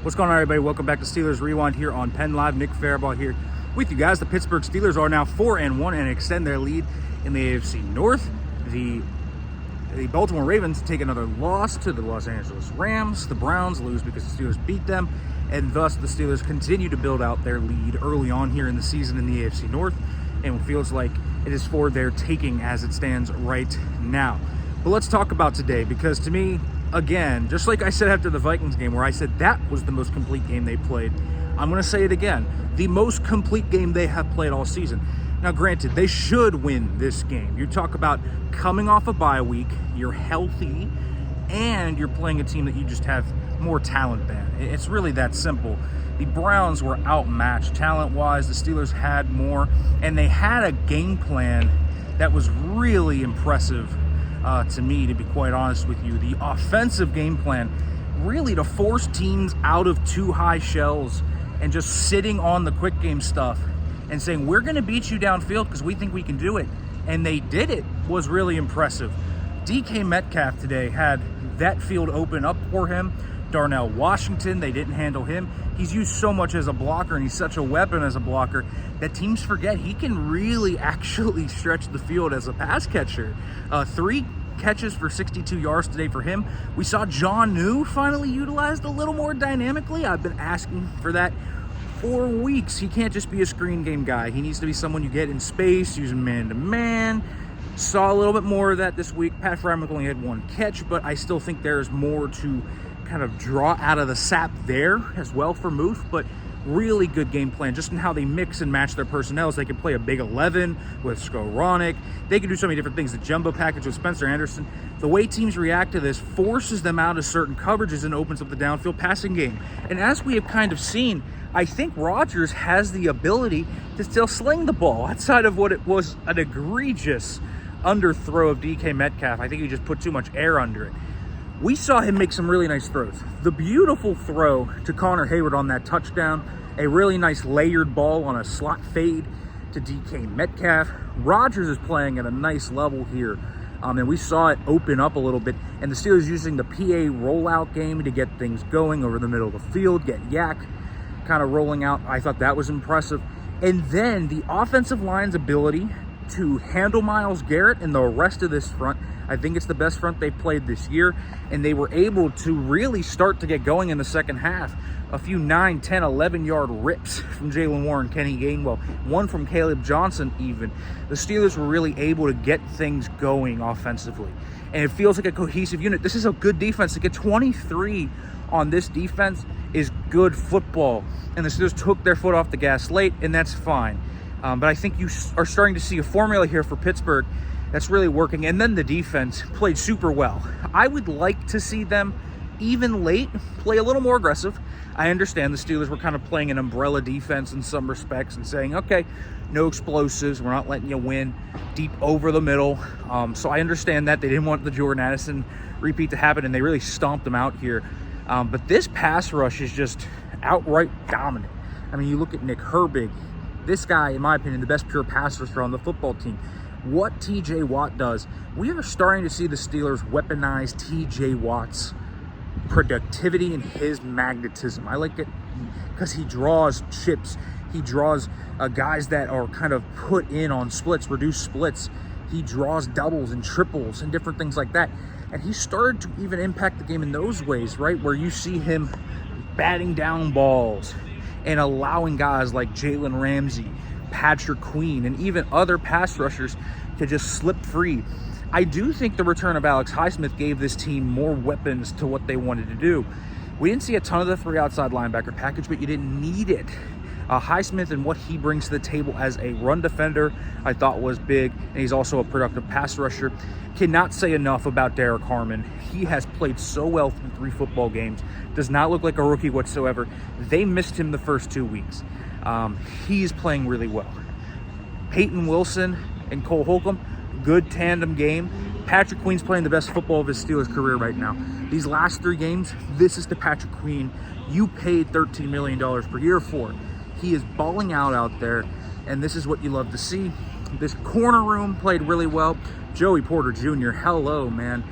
What's going on, everybody? Welcome back to Steelers Rewind here on Penn Live. Nick Farabaugh here with you guys. The Pittsburgh Steelers are now 4-1 and extend their lead in the AFC North. The Baltimore Ravens take another loss to the Los Angeles Rams. The Browns lose because the Steelers beat them, and thus the Steelers continue to build out their lead early on here in the season in the AFC North, and it feels like it is for their taking as it stands right now. But let's talk about today, because to me, again, just like I said after the Vikings game where I said that was the most complete game they played, I'm going to say it again. The most complete game they have played all season. Now, granted, they should win this game. You talk about coming off a bye week, you're healthy, and you're playing a team that you just have more talent than. It's really that simple. The Browns were outmatched talent-wise. The Steelers had more, and they had a game plan that was really impressive to me, to be quite honest with you. The offensive game plan, really to force teams out of too high shells and just sitting on the quick game stuff and saying, we're going to beat you downfield because we think we can do it. And they did it, was really impressive. DK Metcalf today had that field open up for him. Darnell Washington, they didn't handle him. He's used so much as a blocker, and he's such a weapon as a blocker that teams forget he can really actually stretch the field as a pass catcher. 3 catches for 62 yards today for him. We saw John New finally utilized a little more dynamically. I've been asking for that for weeks. He can't just be a screen game guy. He needs to be someone you get in space, using man-to-man. Saw a little bit more of that this week. Pat Fryman only had 1 catch, but I still think there's more to kind of draw out of the sap there as well for Muth. But really good game plan, just in how they mix and match their personnel. They can play a big 11 with Skowronek. They can do so many different things. The jumbo package with Spencer Anderson. The way teams react to this forces them out of certain coverages and opens up the downfield passing game. And as we have kind of seen, I think Rodgers has the ability to still sling the ball outside of what it was an egregious underthrow of DK Metcalf. I think he just put too much air under it. We saw him make some really nice throws. The beautiful throw to Connor Hayward on that touchdown, a really nice layered ball on a slot fade to DK Metcalf. Rodgers is playing at a nice level here, and we saw it open up a little bit. And the Steelers using the PA rollout game to get things going over the middle of the field, get Yak kind of rolling out. I thought that was impressive. And then the offensive line's ability to handle Myles Garrett and the rest of this front. I think it's the best front they've played this year, and they were able to really start to get going in the second half. A few 9, 10, 11-yard rips from Jalen Warren, Kenny Gainwell, one from Caleb Johnson even. The Steelers were really able to get things going offensively, and it feels like a cohesive unit. This is a good defense. To get 23 on this defense is good football, and the Steelers took their foot off the gas late, and that's fine. But I think you are starting to see a formula here for Pittsburgh that's really working. And then the defense played super well. I would like to see them, even late, play a little more aggressive. I understand the Steelers were kind of playing an umbrella defense in some respects and saying, okay, no explosives. We're not letting you win deep over the middle. So I understand that. They didn't want the Jordan Addison repeat to happen, and they really stomped them out here. But this pass rush is just outright dominant. I mean, you look at Nick Herbig. This guy, in my opinion, the best pure pass rusher on the football team. What TJ Watt does, we are starting to see the Steelers weaponize TJ Watt's productivity and his magnetism. I like it because he draws chips. He draws guys that are kind of put in on splits, reduced splits. He draws doubles and triples and different things like that. And he started to even impact the game in those ways, right? Where you see him batting down balls and allowing guys like Jalen Ramsey, Patrick Queen, and even other pass rushers to just slip free. I do think the return of Alex Highsmith gave this team more weapons to what they wanted to do. We didn't see a ton of the 3 outside linebacker package, but you didn't need it. Highsmith and what he brings to the table as a run defender, I thought was big, and he's also a productive pass rusher. Cannot say enough about Derek Harmon. He has played so well through 3 football games. Does not look like a rookie whatsoever. They missed him the first 2 weeks. He's playing really well. Peyton Wilson and Cole Holcomb, good tandem game. Patrick Queen's playing the best football of his Steelers career right now. These last 3 games, this is the Patrick Queen you paid $13 million per year for. He is balling out there, and this is what you love to see. This corner room played really well. Joey Porter Jr., hello, man.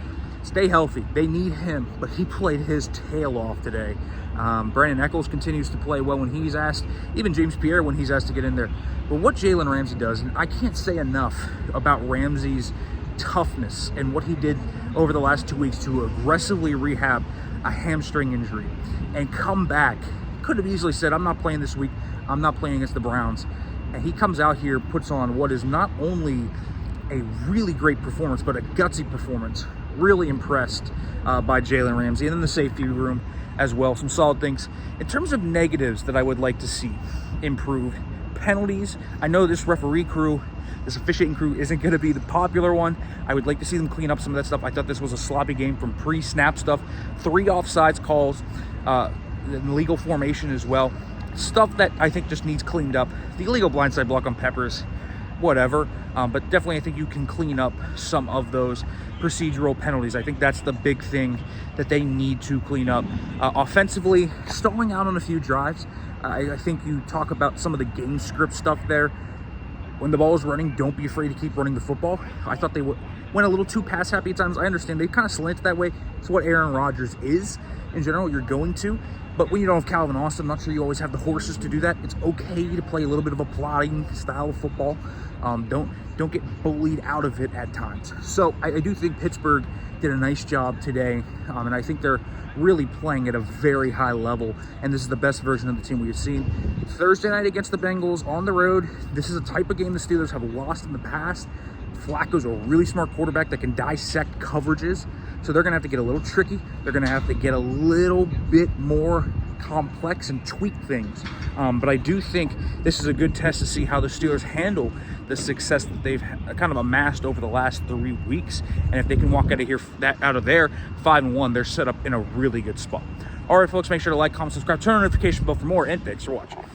stay healthy. They need him, but he played his tail off today. Brandon Echols continues to play well when he's asked, even James Pierre when he's asked to get in there. But what Jalen Ramsey does, and I can't say enough about Ramsey's toughness and what he did over the last 2 weeks to aggressively rehab a hamstring injury and come back. Could have easily said, I'm not playing this week, I'm not playing against the Browns. And he comes out here, puts on what is not only a really great performance, but a gutsy performance. Really impressed by Jalen Ramsey. And in the safety room as well, some solid things. In terms of negatives that I would like to see improve, penalties. I know this referee crew, this officiating crew isn't going to be the popular one. I would like to see them clean up some of that stuff. I thought this was a sloppy game from pre-snap stuff. 3 offsides calls, legal formation as well. Stuff that I think just needs cleaned up. The illegal blindside block on Peppers, whatever. But definitely I think you can clean up some of those procedural penalties. I think that's the big thing that they need to clean up. Offensively, stalling out on a few drives. I think you talk about some of the game script stuff there. When the ball is running, don't be afraid to keep running the football. I thought they went a little too pass happy at times. I understand they kind of slant that way. It's what Aaron Rodgers is in general. You're going to. But when you don't have Calvin Austin, I'm not sure you always have the horses to do that. It's okay to play a little bit of a plotting style of football. Don't get bullied out of it at times. So I do think Pittsburgh did a nice job today, and I think they're really playing at a very high level, and this is the best version of the team we have seen. Thursday night against the Bengals on the road, this is a type of game the Steelers have lost in the past. Flacco's a really smart quarterback that can dissect coverages, so they're going to have to get a little tricky. They're going to have to get a little bit more complex and tweak things. But I do think this is a good test to see how the Steelers handle the success that they've kind of amassed over the last 3 weeks. And if they can walk out of there 5-1, they're set up in a really good spot. All right, folks, make sure to like, comment, subscribe, turn on the notification bell for more, and thanks for watching.